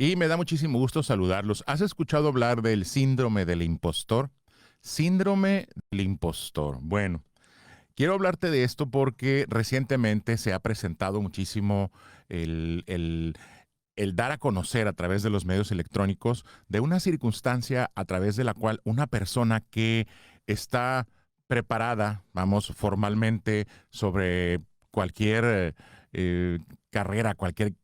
y me da muchísimo gusto saludarlos. ¿Has escuchado hablar del síndrome del impostor? Síndrome del impostor. Bueno, quiero hablarte de esto porque recientemente se ha presentado muchísimo el, el- el dar a conocer a través de los medios electrónicos de una circunstancia a través de la cual una persona que está preparada, vamos, formalmente sobre cualquier eh, carrera, cualquier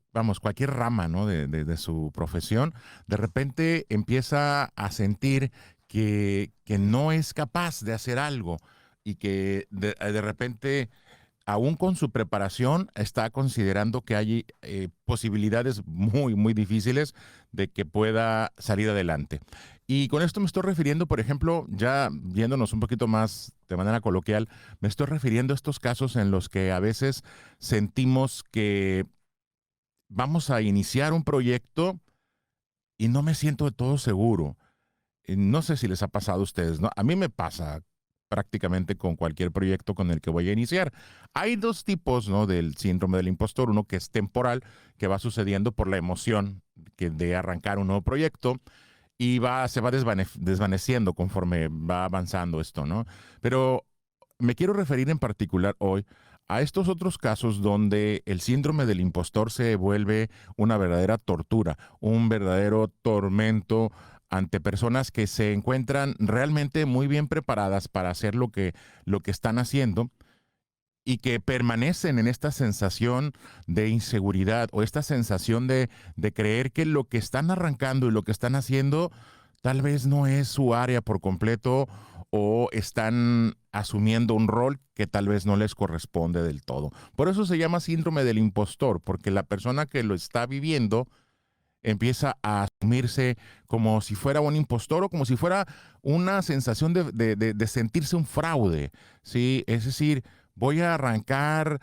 rama, ¿no? de su profesión, de repente empieza a sentir que no es capaz de hacer algo y que de repente aún con su preparación, está considerando que hay posibilidades muy, muy difíciles de que pueda salir adelante. Y con esto me estoy refiriendo, por ejemplo, ya viéndonos un poquito más de manera coloquial, me estoy refiriendo a estos casos en los que a veces sentimos que vamos a iniciar un proyecto y no me siento de todo seguro. No sé si les ha pasado a ustedes, ¿no? A mí me pasa prácticamente con cualquier proyecto con el que voy a iniciar. Hay dos tipos, ¿no? Del síndrome del impostor. Uno que es temporal, que va sucediendo por la emoción de arrancar un nuevo proyecto y se va desvaneciendo conforme va avanzando esto, ¿no? Pero me quiero referir en particular hoy a estos otros casos donde el síndrome del impostor se vuelve una verdadera tortura, un verdadero tormento ante personas que se encuentran realmente muy bien preparadas para hacer lo que están haciendo y que permanecen en esta sensación de inseguridad o esta sensación de creer que lo que están arrancando y lo que están haciendo tal vez no es su área por completo o están asumiendo un rol que tal vez no les corresponde del todo. Por eso se llama síndrome del impostor, porque la persona que lo está viviendo empieza a asumirse como si fuera un impostor o como si fuera una sensación de sentirse un fraude, ¿sí? Es decir, voy a arrancar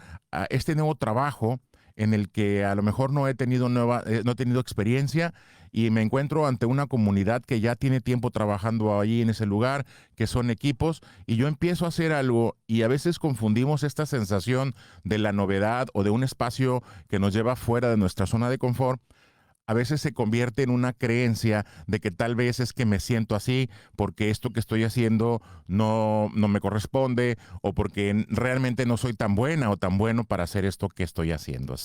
este nuevo trabajo en el que a lo mejor no he tenido experiencia y me encuentro ante una comunidad que ya tiene tiempo trabajando ahí en ese lugar, que son equipos, y yo empiezo a hacer algo y a veces confundimos esta sensación de la novedad o de un espacio que nos lleva fuera de nuestra zona de confort. A veces se convierte en una creencia de que tal vez es que me siento así porque esto que estoy haciendo no me corresponde o porque realmente no soy tan buena o tan bueno para hacer esto que estoy haciendo.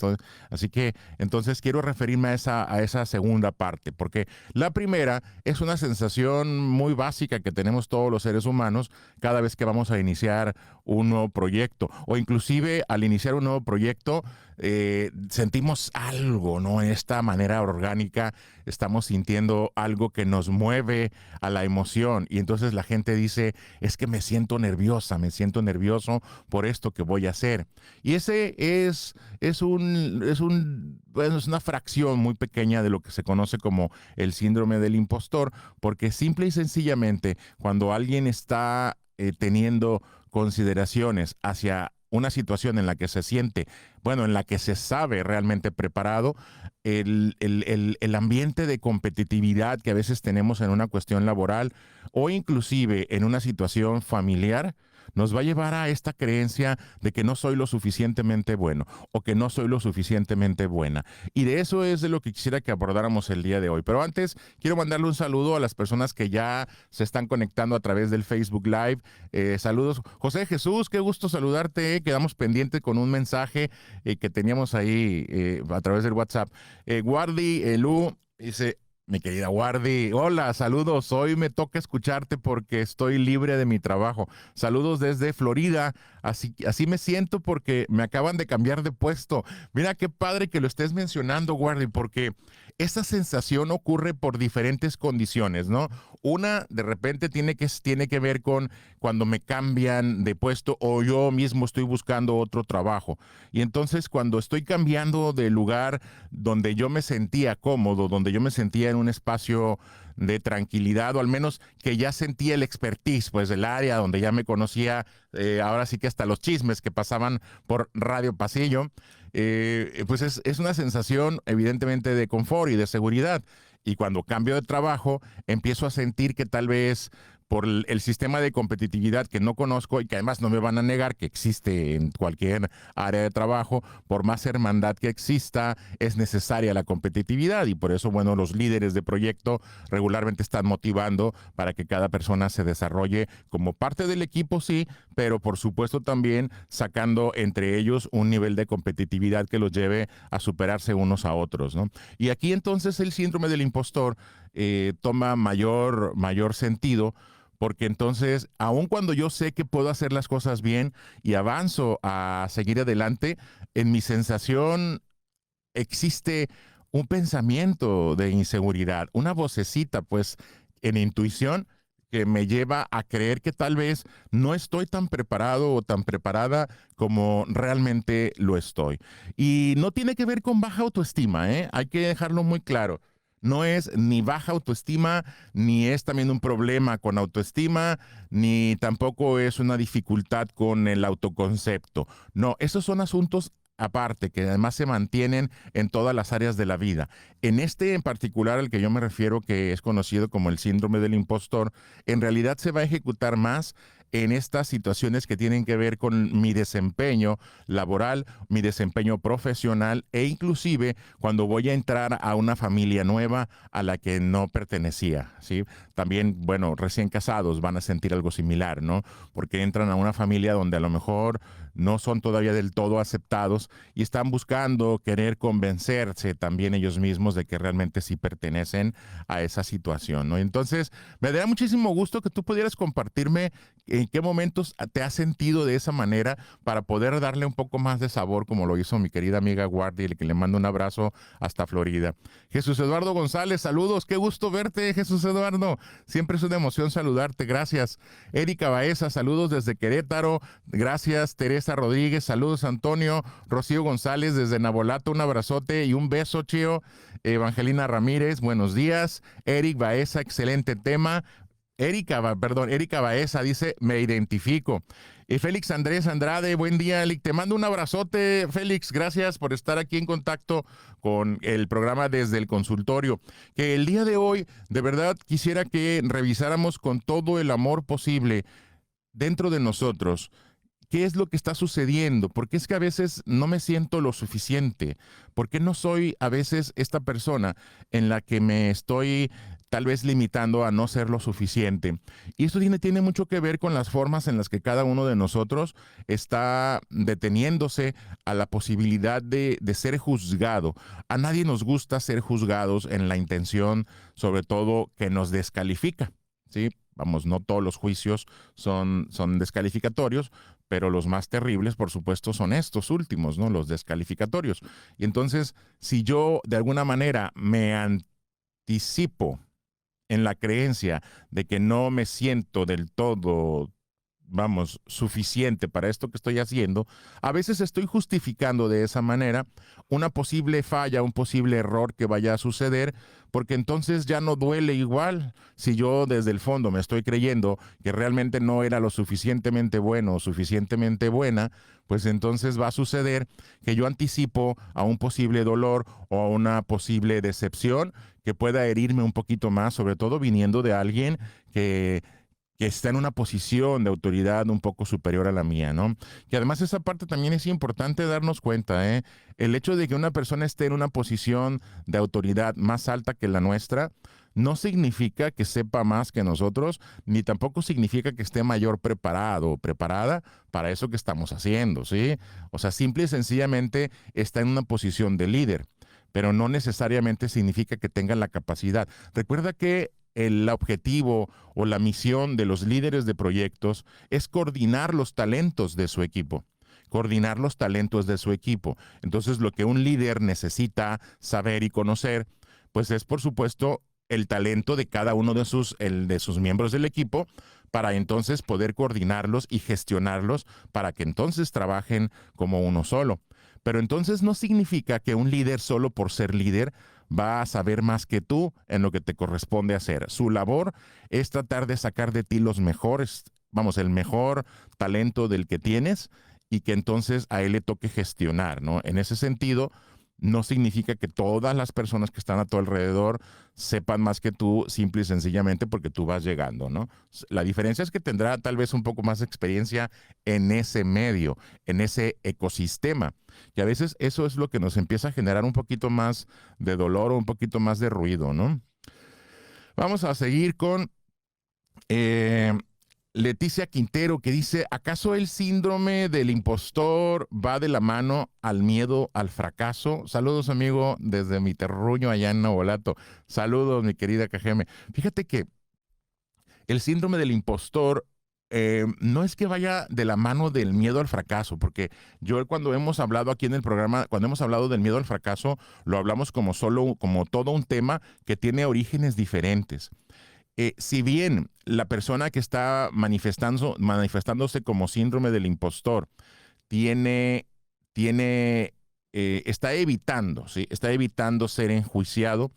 Así que entonces quiero referirme a esa segunda parte, porque la primera es una sensación muy básica que tenemos todos los seres humanos cada vez que vamos a iniciar un nuevo proyecto o inclusive al iniciar un nuevo proyecto sentimos algo, ¿no? En esta manera orgánica estamos sintiendo algo que nos mueve a la emoción y entonces la gente dice, es que me siento nerviosa, me siento nervioso por esto que voy a hacer. Y ese bueno, es una fracción muy pequeña de lo que se conoce como el síndrome del impostor, porque simple y sencillamente cuando alguien está teniendo consideraciones hacia una situación en la que se siente, bueno, en la que se sabe realmente preparado, el ambiente de competitividad que a veces tenemos en una cuestión laboral o inclusive en una situación familiar, nos va a llevar a esta creencia de que no soy lo suficientemente bueno o que no soy lo suficientemente buena. Y de eso es de lo que quisiera que abordáramos el día de hoy. Pero antes, quiero mandarle un saludo a las personas que ya se están conectando a través del Facebook Live. Saludos. José Jesús, qué gusto saludarte. Quedamos pendientes con un mensaje que teníamos ahí a través del WhatsApp. Guardi, Lu, dice, mi querida Guardi, hola, saludos. Hoy me toca escucharte porque estoy libre de mi trabajo. Saludos desde Florida. Así me siento porque me acaban de cambiar de puesto. Mira qué padre que lo estés mencionando, Guardi, porque esa sensación ocurre por diferentes condiciones, ¿no? Una, de repente, tiene que ver con cuando me cambian de puesto o yo mismo estoy buscando otro trabajo. Y entonces, cuando estoy cambiando de lugar donde yo me sentía cómodo, donde yo me sentía en un espacio de tranquilidad, o al menos que ya sentía el expertise, pues del área donde ya me conocía, ahora sí que hasta los chismes que pasaban por Radio Pasillo, pues es una sensación evidentemente de confort y de seguridad. Y cuando cambio de trabajo, empiezo a sentir que tal vez por el sistema de competitividad que no conozco y que además no me van a negar que existe en cualquier área de trabajo, por más hermandad que exista, es necesaria la competitividad y por eso, bueno, los líderes de proyecto regularmente están motivando para que cada persona se desarrolle como parte del equipo, sí, pero por supuesto también sacando entre ellos un nivel de competitividad que los lleve a superarse unos a otros, ¿no? Y aquí entonces el síndrome del impostor toma mayor sentido, porque entonces, aun cuando yo sé que puedo hacer las cosas bien y avanzo a seguir adelante, en mi sensación existe un pensamiento de inseguridad, una vocecita, pues, en intuición que me lleva a creer que tal vez no estoy tan preparado o tan preparada como realmente lo estoy. Y no tiene que ver con baja autoestima, ¿eh? Hay que dejarlo muy claro. No es ni baja autoestima, ni es también un problema con autoestima, ni tampoco es una dificultad con el autoconcepto. No, esos son asuntos aparte, que además se mantienen en todas las áreas de la vida. En este en particular al que yo me refiero, que es conocido como el síndrome del impostor, en realidad se va a ejecutar más en estas situaciones que tienen que ver con mi desempeño laboral, mi desempeño profesional e inclusive cuando voy a entrar a una familia nueva a la que no pertenecía, ¿sí? También, bueno, recién casados van a sentir algo similar, ¿no? Porque entran a una familia donde a lo mejor no son todavía del todo aceptados y están buscando querer convencerse también ellos mismos de que realmente sí pertenecen a esa situación, ¿no? Entonces, me daría muchísimo gusto que tú pudieras compartirme en qué momentos te has sentido de esa manera para poder darle un poco más de sabor, como lo hizo mi querida amiga Guardia, que le mando un abrazo hasta Florida. Jesús Eduardo González, saludos, qué gusto verte, Jesús Eduardo. Siempre es una emoción saludarte, gracias. Erika Baeza, saludos desde Querétaro, gracias. Teresa Rodríguez, saludos Antonio. Rocío González desde Nabolato, un abrazote y un beso, Chío. Evangelina Ramírez, buenos días. Eric Baeza, excelente tema. Erika Baeza dice, me identifico. Y Félix Andrés Andrade, buen día, Eric. Te mando un abrazote, Félix. Gracias por estar aquí en contacto con el programa desde el consultorio. Que el día de hoy, de verdad, quisiera que revisáramos con todo el amor posible dentro de nosotros qué es lo que está sucediendo, porque es que a veces no me siento lo suficiente, porque no soy a veces esta persona en la que me estoy tal vez limitando a no ser lo suficiente. Y eso tiene mucho que ver con las formas en las que cada uno de nosotros está deteniéndose a la posibilidad de ser juzgado. A nadie nos gusta ser juzgados en la intención, sobre todo, que nos descalifica, ¿sí? Vamos, no todos los juicios son descalificatorios, pero los más terribles, por supuesto, son estos últimos, ¿no? Los descalificatorios. Y entonces, si yo de alguna manera me anticipo en la creencia de que no me siento del todo, vamos, suficiente para esto que estoy haciendo, a veces estoy justificando de esa manera una posible falla, un posible error que vaya a suceder, porque entonces ya no duele igual si yo desde el fondo me estoy creyendo que realmente no era lo suficientemente bueno o suficientemente buena, pues entonces va a suceder que yo anticipo a un posible dolor o a una posible decepción que pueda herirme un poquito más, sobre todo viniendo de alguien que está en una posición de autoridad un poco superior a la mía, ¿no? Y además esa parte también es importante darnos cuenta, ¿eh? El hecho de que una persona esté en una posición de autoridad más alta que la nuestra, no significa que sepa más que nosotros, ni tampoco significa que esté mayor preparado o preparada para eso que estamos haciendo, ¿sí? O sea, simple y sencillamente está en una posición de líder, pero no necesariamente significa que tenga la capacidad. Recuerda que el objetivo o la misión de los líderes de proyectos es coordinar los talentos de su equipo. Coordinar los talentos de su equipo. Entonces, lo que un líder necesita saber y conocer, pues es, por supuesto, el talento de cada uno de sus miembros del equipo para entonces poder coordinarlos y gestionarlos para que entonces trabajen como uno solo. Pero entonces no significa que un líder solo por ser líder va a saber más que tú en lo que te corresponde hacer. Su labor es tratar de sacar de ti los mejores, vamos, el mejor talento del que tienes y que entonces a él le toque gestionar, ¿no? En ese sentido, no significa que todas las personas que están a tu alrededor sepan más que tú, simple y sencillamente porque tú vas llegando, ¿no? La diferencia es que tendrá tal vez un poco más de experiencia en ese medio, en ese ecosistema. Y a veces eso es lo que nos empieza a generar un poquito más de dolor o un poquito más de ruido, ¿no? Vamos a seguir con eh, Leticia Quintero, que dice, ¿acaso el síndrome del impostor va de la mano al miedo al fracaso? Saludos, amigo, desde mi terruño allá en Navolato. Saludos, mi querida KGM. Fíjate que el síndrome del impostor no es que vaya de la mano del miedo al fracaso, porque yo cuando hemos hablado aquí en el programa, cuando hemos hablado del miedo al fracaso, lo hablamos como como todo un tema que tiene orígenes diferentes. Si bien la persona que está manifestándose como síndrome del impostor está evitando, ¿sí? Está evitando ser enjuiciado,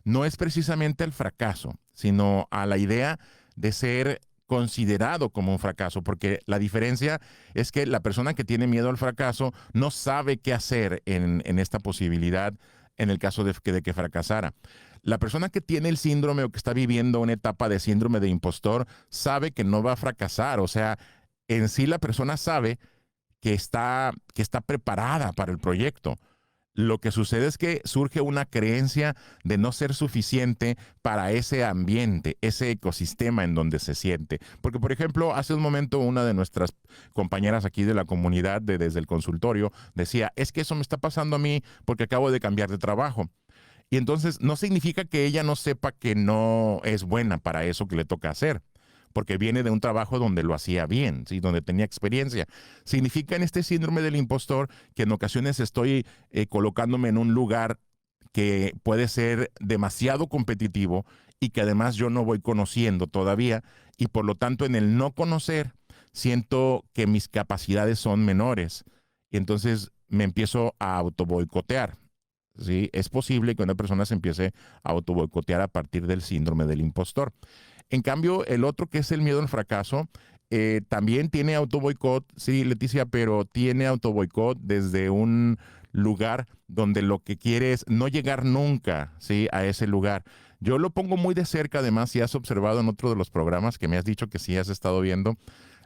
no es precisamente al fracaso, sino a la idea de ser considerado como un fracaso, porque la diferencia es que la persona que tiene miedo al fracaso no sabe qué hacer en esta posibilidad en el caso de que fracasara. La persona que tiene el síndrome o que está viviendo una etapa de síndrome de impostor sabe que no va a fracasar. O sea, en sí la persona sabe que está preparada para el proyecto. Lo que sucede es que surge una creencia de no ser suficiente para ese ambiente, ese ecosistema en donde se siente. Porque, por ejemplo, hace un momento una de nuestras compañeras aquí de la comunidad, desde el consultorio, decía, es que eso me está pasando a mí porque acabo de cambiar de trabajo. Y entonces no significa que ella no sepa que no es buena para eso que le toca hacer, porque viene de un trabajo donde lo hacía bien, ¿sí? Donde tenía experiencia. Significa en este síndrome del impostor que en ocasiones estoy colocándome en un lugar que puede ser demasiado competitivo y que además yo no voy conociendo todavía y por lo tanto en el no conocer siento que mis capacidades son menores y entonces me empiezo a autoboicotear. ¿Sí? Es posible que una persona se empiece a autoboicotear a partir del síndrome del impostor. En cambio, el otro que es el miedo al fracaso, también tiene autoboicot, sí, Leticia, pero tiene autoboicot desde un lugar donde lo que quiere es no llegar nunca, ¿sí? A ese lugar. Yo lo pongo muy de cerca, además, si has observado en otro de los programas que me has dicho que sí has estado viendo,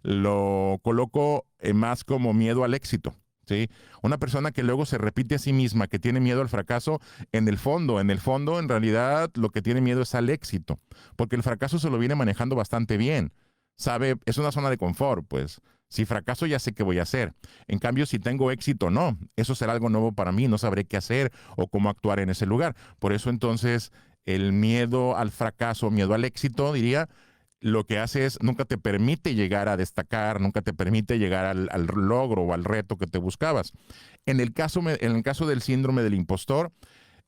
lo coloco más como miedo al éxito. ¿Sí? Una persona que luego se repite a sí misma, que tiene miedo al fracaso, en el fondo, en realidad, lo que tiene miedo es al éxito, porque el fracaso se lo viene manejando bastante bien. Sabe, es una zona de confort, pues. Si fracaso ya sé qué voy a hacer. En cambio, si tengo éxito, no. Eso será algo nuevo para mí, no sabré qué hacer o cómo actuar en ese lugar. Por eso entonces el miedo al fracaso, miedo al éxito, diría, lo que hace es nunca te permite llegar a destacar, nunca te permite llegar al logro o al reto que te buscabas. En el caso del síndrome del impostor,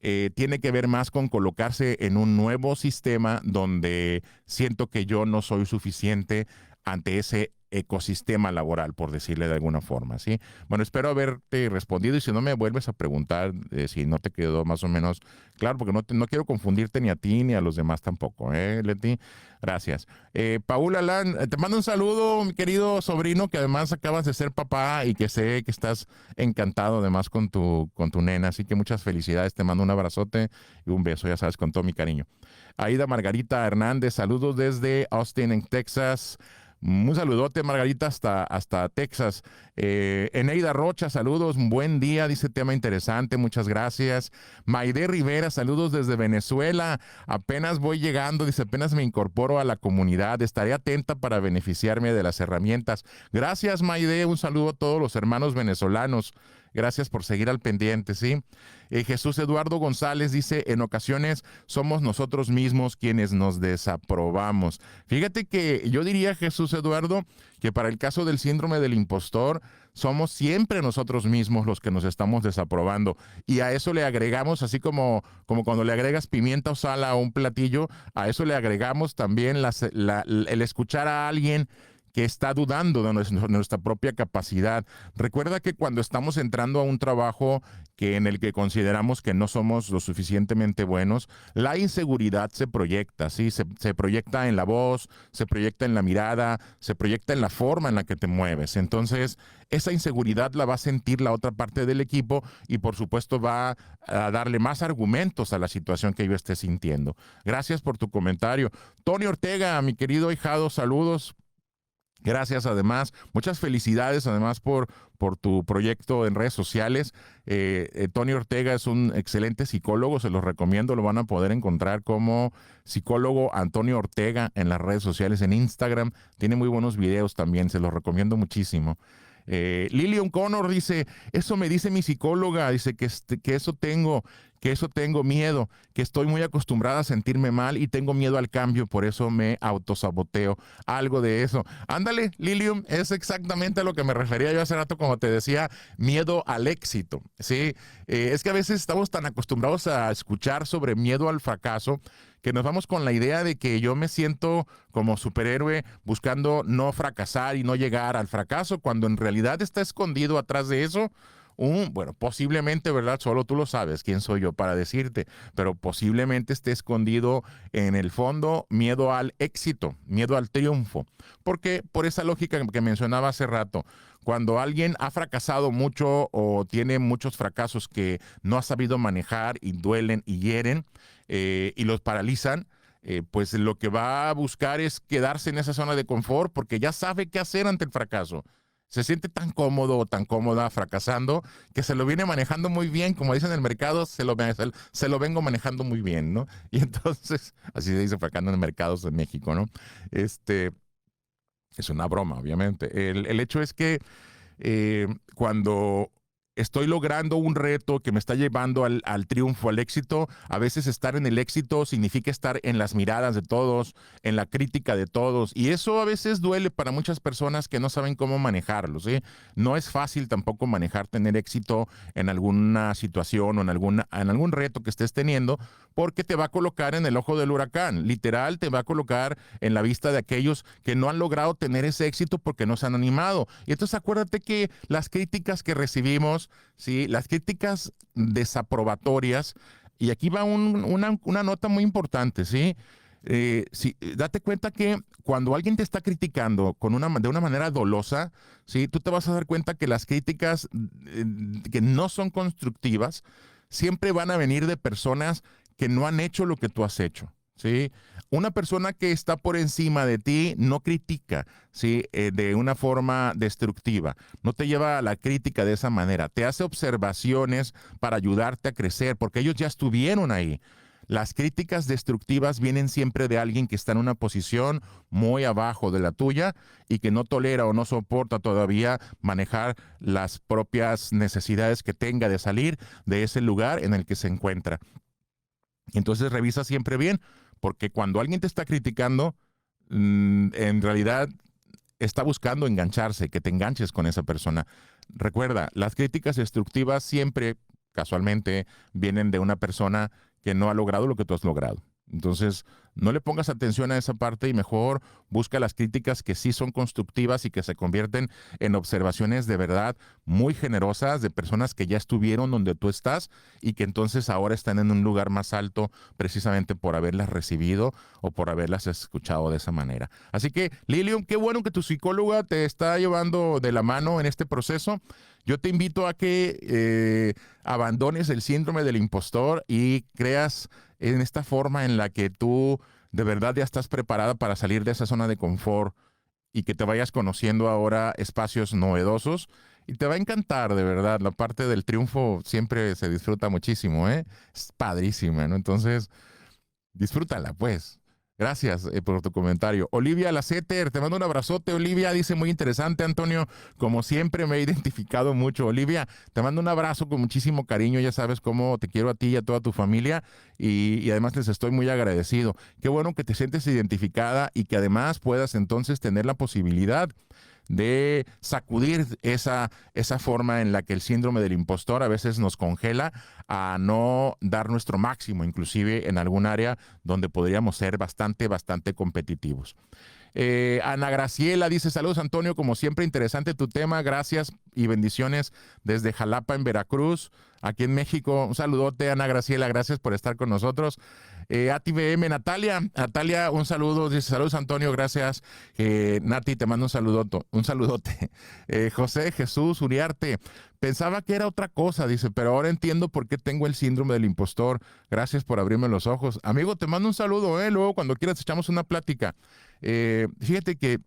tiene que ver más con colocarse en un nuevo sistema donde siento que yo no soy suficiente ante ese ecosistema laboral, por decirle de alguna forma, ¿sí? Bueno, espero haberte respondido y si no me vuelves a preguntar si no te quedó más o menos claro, porque no quiero confundirte ni a ti ni a los demás tampoco, ¿eh, Leti? Gracias. Paula Lan, te mando un saludo, mi querido sobrino, que además acabas de ser papá y que sé que estás encantado además con tu nena, así que muchas felicidades, te mando un abrazote y un beso, ya sabes, con todo mi cariño. Aida Margarita Hernández, saludos desde Austin, en Texas. Un saludote, Margarita, hasta Texas. Eneida Rocha, saludos, buen día, dice tema interesante, muchas gracias. Maide Rivera, saludos desde Venezuela. Apenas voy llegando, dice, apenas me incorporo a la comunidad. Estaré atenta para beneficiarme de las herramientas. Gracias, Maide, un saludo a todos los hermanos venezolanos. Gracias por seguir al pendiente, ¿sí? Jesús Eduardo González dice, en ocasiones somos nosotros mismos quienes nos desaprobamos. Fíjate que yo diría, Jesús Eduardo, que para el caso del síndrome del impostor, somos siempre nosotros mismos los que nos estamos desaprobando. Y a eso le agregamos, así como cuando le agregas pimienta o sal a un platillo, a eso le agregamos también el escuchar a alguien que está dudando de nuestra propia capacidad. Recuerda que cuando estamos entrando a un trabajo en el que consideramos que no somos lo suficientemente buenos, la inseguridad se proyecta, ¿sí? Se proyecta en la voz, se proyecta en la mirada, se proyecta en la forma en la que te mueves. Entonces, esa inseguridad la va a sentir la otra parte del equipo y por supuesto va a darle más argumentos a la situación que yo esté sintiendo. Gracias por tu comentario. Tony Ortega, mi querido ahijado, saludos. Gracias además, muchas felicidades además por tu proyecto en redes sociales. Tony Ortega es un excelente psicólogo, se los recomiendo, lo van a poder encontrar como psicólogo Antonio Ortega en las redes sociales, en Instagram. Tiene muy buenos videos también, se los recomiendo muchísimo. Lilian Connor dice, eso me dice mi psicóloga, dice que eso tengo miedo, que estoy muy acostumbrada a sentirme mal y tengo miedo al cambio, por eso me autosaboteo. Algo de eso. Ándale, Lilian, es exactamente a lo que me refería yo hace rato, como te decía, miedo al éxito, ¿sí? Es que a veces estamos tan acostumbrados a escuchar sobre miedo al fracaso que nos vamos con la idea de que yo me siento como superhéroe buscando no fracasar y no llegar al fracaso, cuando en realidad está escondido atrás de eso bueno, posiblemente, ¿verdad? Solo tú lo sabes, quién soy yo para decirte, pero posiblemente esté escondido en el fondo miedo al éxito, miedo al triunfo. Porque por esa lógica que mencionaba hace rato, cuando alguien ha fracasado mucho o tiene muchos fracasos que no ha sabido manejar y duelen y hieren y los paralizan, pues lo que va a buscar es quedarse en esa zona de confort porque ya sabe qué hacer ante el fracaso. Se siente tan cómodo o tan cómoda fracasando que se lo viene manejando muy bien, como dicen en el mercado, se lo vengo manejando muy bien, ¿no? Y entonces, así se dice fracasando en mercados en México, ¿no? Es una broma, obviamente. El hecho es que cuando estoy logrando un reto que me está llevando al triunfo, al éxito, a veces estar en el éxito significa estar en las miradas de todos, en la crítica de todos, y eso a veces duele para muchas personas que no saben cómo manejarlo, ¿sí? No es fácil tampoco manejar tener éxito en alguna situación o en algún reto que estés teniendo, porque te va a colocar en el ojo del huracán, literal te va a colocar en la vista de aquellos que no han logrado tener ese éxito porque no se han animado. Y entonces acuérdate que las críticas que recibimos, ¿sí? Las críticas desaprobatorias, y aquí va una nota muy importante, ¿sí? Sí, date cuenta que cuando alguien te está criticando de una manera dolosa, ¿sí? Tú te vas a dar cuenta que las críticas que no son constructivas siempre van a venir de personas que no han hecho lo que tú has hecho, ¿sí? Una persona que está por encima de ti no critica, ¿sí? De una forma destructiva, no te lleva a la crítica de esa manera, te hace observaciones para ayudarte a crecer, porque ellos ya estuvieron ahí. Las críticas destructivas vienen siempre de alguien que está en una posición muy abajo de la tuya y que no tolera o no soporta todavía manejar las propias necesidades que tenga de salir de ese lugar en el que se encuentra. Entonces revisa siempre bien, porque cuando alguien te está criticando, en realidad está buscando engancharse, que te enganches con esa persona. Recuerda, las críticas destructivas siempre, casualmente, vienen de una persona que no ha logrado lo que tú has logrado. Entonces, no le pongas atención a esa parte y mejor busca las críticas que sí son constructivas y que se convierten en observaciones de verdad muy generosas de personas que ya estuvieron donde tú estás y que entonces ahora están en un lugar más alto precisamente por haberlas recibido o por haberlas escuchado de esa manera. Así que, Lilian, qué bueno que tu psicóloga te está llevando de la mano en este proceso. Yo te invito a que abandones el síndrome del impostor y creas en esta forma en la que tú de verdad ya estás preparada para salir de esa zona de confort y que te vayas conociendo ahora espacios novedosos y te va a encantar, de verdad. La parte del triunfo siempre se disfruta muchísimo, ¿eh? Es padrísima, ¿no? Entonces, disfrútala, pues. Gracias por tu comentario. Olivia Laceter, te mando un abrazote. Olivia dice muy interesante, Antonio. Como siempre me he identificado mucho. Olivia, te mando un abrazo con muchísimo cariño. Ya sabes cómo te quiero a ti y a toda tu familia. Y además les estoy muy agradecido. Qué bueno que te sientes identificada y que además puedas entonces tener la posibilidad de sacudir esa forma en la que el síndrome del impostor a veces nos congela a no dar nuestro máximo, inclusive en algún área donde podríamos ser bastante competitivos. Ana Graciela dice, saludos Antonio, como siempre interesante tu tema, gracias y bendiciones desde Jalapa en Veracruz, aquí en México. Un saludote Ana Graciela, gracias por estar con nosotros. ATVM Natalia, un saludo, dice saludos Antonio, gracias. Nati, te mando un saludote. José Jesús Uriarte, pensaba que era otra cosa, dice, pero ahora entiendo por qué tengo el síndrome del impostor. Gracias por abrirme los ojos. Amigo, te mando un saludo, luego cuando quieras echamos una plática. Fíjate que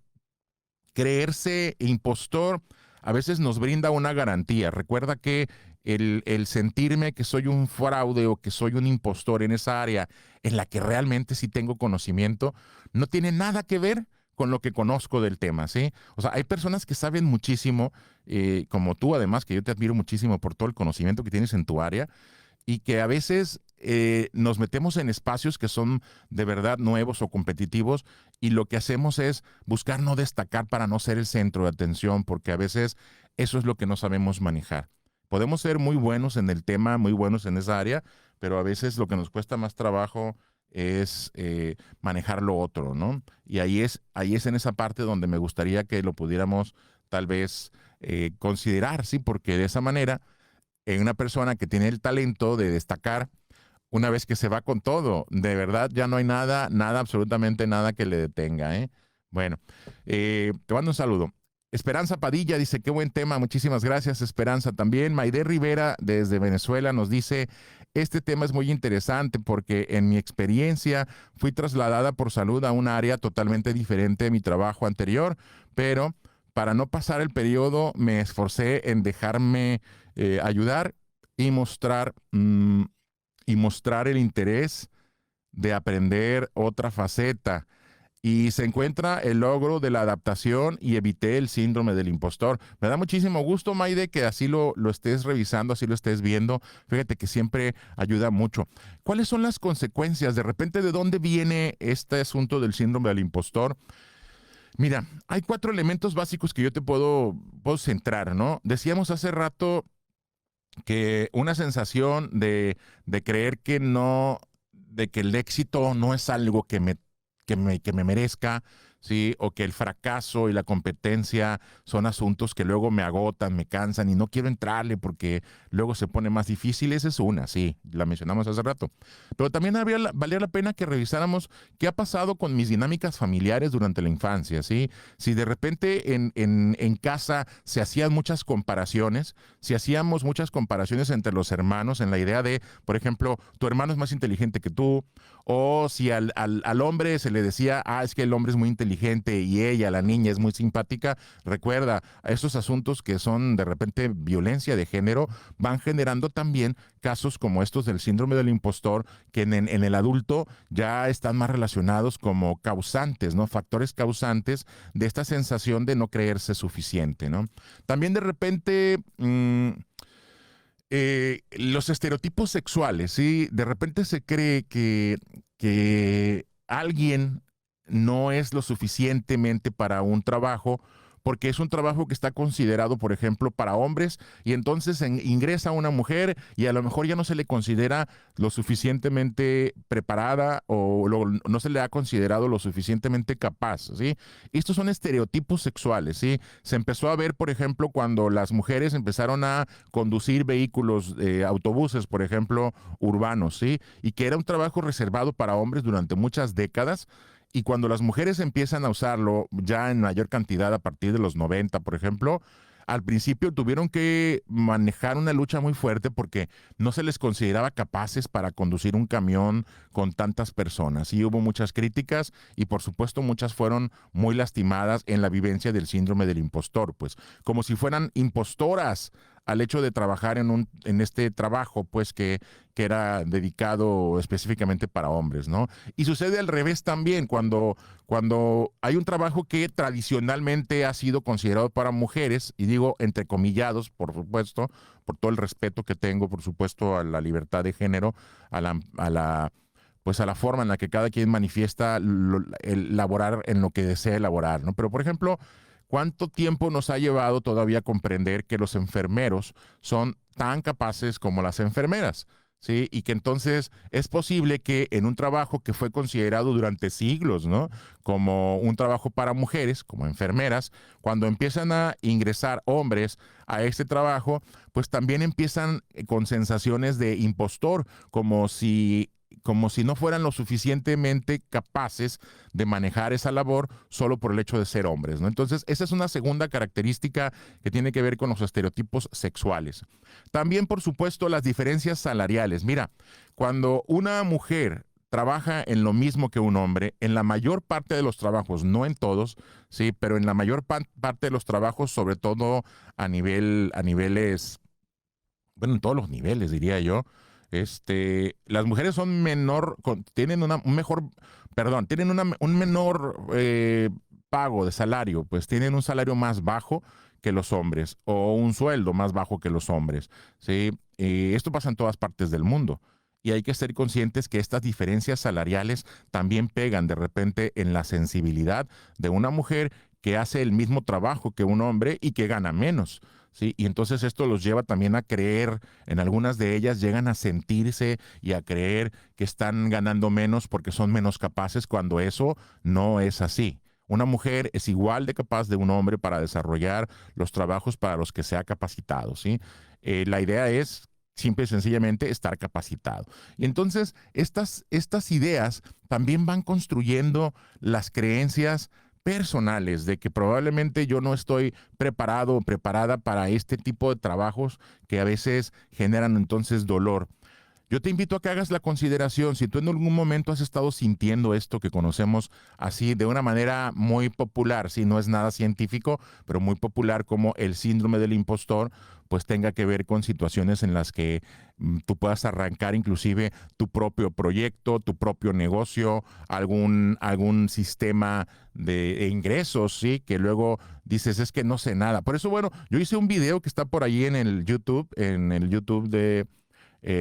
creerse impostor a veces nos brinda una garantía. Recuerda que el sentirme que soy un fraude o que soy un impostor en esa área en la que realmente sí tengo conocimiento, no tiene nada que ver con lo que conozco del tema, ¿sí? O sea, hay personas que saben muchísimo, como tú además, que yo te admiro muchísimo por todo el conocimiento que tienes en tu área, y que a veces nos metemos en espacios que son de verdad nuevos o competitivos y lo que hacemos es buscar no destacar para no ser el centro de atención, porque a veces eso es lo que no sabemos manejar. Podemos ser muy buenos en el tema, muy buenos en esa área, pero a veces lo que nos cuesta más trabajo es manejar lo otro, ¿no? Y ahí es en esa parte donde me gustaría que lo pudiéramos tal vez considerar, ¿sí? Porque de esa manera una persona que tiene el talento de destacar, una vez que se va con todo, de verdad ya no hay nada, absolutamente nada que le detenga, ¿eh? Bueno, te mando un saludo. Esperanza Padilla dice, qué buen tema, muchísimas gracias Esperanza también. Maide Rivera desde Venezuela nos dice, este tema es muy interesante porque en mi experiencia fui trasladada por salud a un área totalmente diferente de mi trabajo anterior, pero para no pasar el periodo me esforcé en dejarme ayudar y mostrar el interés de aprender otra faceta. Y se encuentra el logro de la adaptación y evité el síndrome del impostor. Me da muchísimo gusto, Maide, que así lo estés revisando, así lo estés viendo. Fíjate que siempre ayuda mucho. ¿Cuáles son las consecuencias? De repente, ¿de dónde viene este asunto del síndrome del impostor? Mira, hay 4 elementos básicos que yo te puedo centrar, ¿no? Decíamos hace rato que una sensación de creer que no, de que el éxito no es algo que me merezca, ¿sí? O que el fracaso y la competencia son asuntos que luego me agotan, me cansan y no quiero entrarle porque luego se pone más difícil. Esa es una, sí, la mencionamos hace rato. Pero también valía la pena que revisáramos qué ha pasado con mis dinámicas familiares durante la infancia, ¿sí? Si de repente en casa se hacían muchas comparaciones, si hacíamos muchas comparaciones entre los hermanos en la idea de, por ejemplo, tu hermano es más inteligente que tú, o si al hombre se le decía, es que el hombre es muy inteligente y ella, la niña, es muy simpática. Recuerda, esos asuntos que son de repente violencia de género van generando también casos como estos del síndrome del impostor, que en el adulto ya están más relacionados como causantes, ¿no? Factores causantes de esta sensación de no creerse suficiente, ¿no? También de repente los estereotipos sexuales, ¿sí? De repente se cree que alguien no es lo suficientemente para un trabajo porque es un trabajo que está considerado, por ejemplo, para hombres, y entonces ingresa una mujer y a lo mejor ya no se le considera lo suficientemente preparada o no se le ha considerado lo suficientemente capaz, ¿sí? Estos son estereotipos sexuales, ¿sí? Se empezó a ver, por ejemplo, cuando las mujeres empezaron a conducir vehículos, autobuses, por ejemplo, urbanos, ¿sí? Y que era un trabajo reservado para hombres durante muchas décadas. Y cuando las mujeres empiezan a usarlo ya en mayor cantidad a partir de los 90, por ejemplo, al principio tuvieron que manejar una lucha muy fuerte porque no se les consideraba capaces para conducir un camión con tantas personas. Y hubo muchas críticas y por supuesto muchas fueron muy lastimadas en la vivencia del síndrome del impostor, pues como si fueran impostoras al hecho de trabajar en este trabajo, pues que era dedicado específicamente para hombres, ¿no? Y sucede al revés también, cuando hay un trabajo que tradicionalmente ha sido considerado para mujeres, y digo entrecomillados, por supuesto, por todo el respeto que tengo, por supuesto, a la libertad de género, pues a la forma en la que cada quien manifiesta el laborar en lo que desea elaborar, ¿no? Pero, por ejemplo, ¿cuánto tiempo nos ha llevado todavía comprender que los enfermeros son tan capaces como las enfermeras? ¿sí? Y que entonces es posible que en un trabajo que fue considerado durante siglos, ¿no? Como un trabajo para mujeres, como enfermeras, cuando empiezan a ingresar hombres a este trabajo, pues también empiezan con sensaciones de impostor, como si no fueran lo suficientemente capaces de manejar esa labor solo por el hecho de ser hombres, ¿no? Entonces, esa es una segunda característica que tiene que ver con los estereotipos sexuales. También, por supuesto, las diferencias salariales. Mira, cuando una mujer trabaja en lo mismo que un hombre, en la mayor parte de los trabajos, no en todos, sí, pero en la mayor parte de los trabajos, sobre todo a niveles, bueno, en todos los niveles, diría yo, las mujeres son tienen un mejor, perdón, tienen un menor pago de salario, pues tienen un salario más bajo que los hombres o un sueldo más bajo que los hombres, ¿sí? Esto pasa en todas partes del mundo. Y hay que ser conscientes que estas diferencias salariales también pegan de repente en la sensibilidad de una mujer que hace el mismo trabajo que un hombre y que gana menos. ¿Sí? Y entonces esto los lleva también a creer, en algunas de ellas llegan a sentirse y a creer que están ganando menos porque son menos capaces cuando eso no es así. Una mujer es igual de capaz de un hombre para desarrollar los trabajos para los que se ha capacitado, ¿sí? La idea es simple y sencillamente estar capacitado. Y entonces estas ideas también van construyendo las creencias personales de que probablemente yo no estoy preparado o preparada para este tipo de trabajos que a veces generan entonces dolor. Yo te invito a que hagas la consideración, si tú en algún momento has estado sintiendo esto que conocemos así de una manera muy popular, si no es nada científico, pero muy popular como el síndrome del impostor, pues tenga que ver con situaciones en las que tú puedas arrancar inclusive tu propio proyecto, tu propio negocio, algún sistema de ingresos, ¿sí? Que luego dices, es que no sé nada. Por eso, bueno, yo hice un video que está por ahí en el YouTube de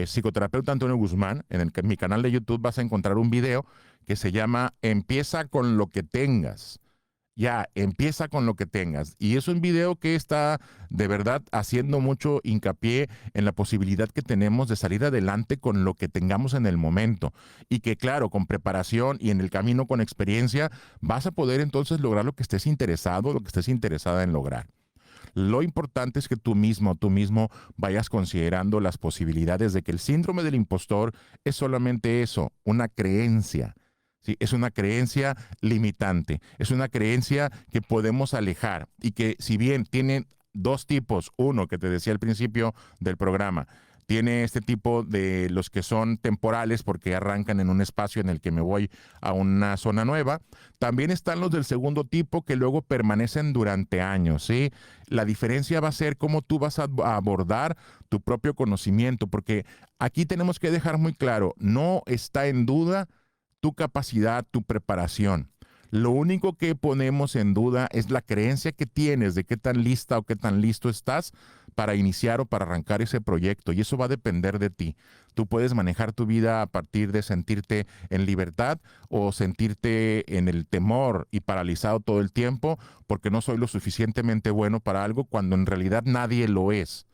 psicoterapeuta Antonio Guzmán. En mi canal de YouTube vas a encontrar un video que se llama Empieza con lo que tengas. Ya, empieza con lo que tengas. Y es un video que está de verdad haciendo mucho hincapié en la posibilidad que tenemos de salir adelante con lo que tengamos en el momento. Y que claro, con preparación y en el camino con experiencia, vas a poder entonces lograr lo que estés interesado, lo que estés interesada en lograr. Lo importante es que tú mismo vayas considerando las posibilidades de que el síndrome del impostor es solamente eso, una creencia. ¿Sí? Es una creencia limitante, es una creencia que podemos alejar y que si bien tiene dos tipos, uno que te decía al principio del programa, tiene este tipo de los que son temporales porque arrancan en un espacio en el que me voy a una zona nueva. También están los del segundo tipo que luego permanecen durante años, ¿sí? La diferencia va a ser cómo tú vas a abordar tu propio conocimiento, porque aquí tenemos que dejar muy claro, no está en duda tu capacidad, tu preparación. Lo único que ponemos en duda es la creencia que tienes de qué tan lista o qué tan listo estás para iniciar o para arrancar ese proyecto. Y eso va a depender de ti. Tú puedes manejar tu vida a partir de sentirte en libertad o sentirte en el temor y paralizado todo el tiempo porque no soy lo suficientemente bueno para algo cuando en realidad nadie lo es.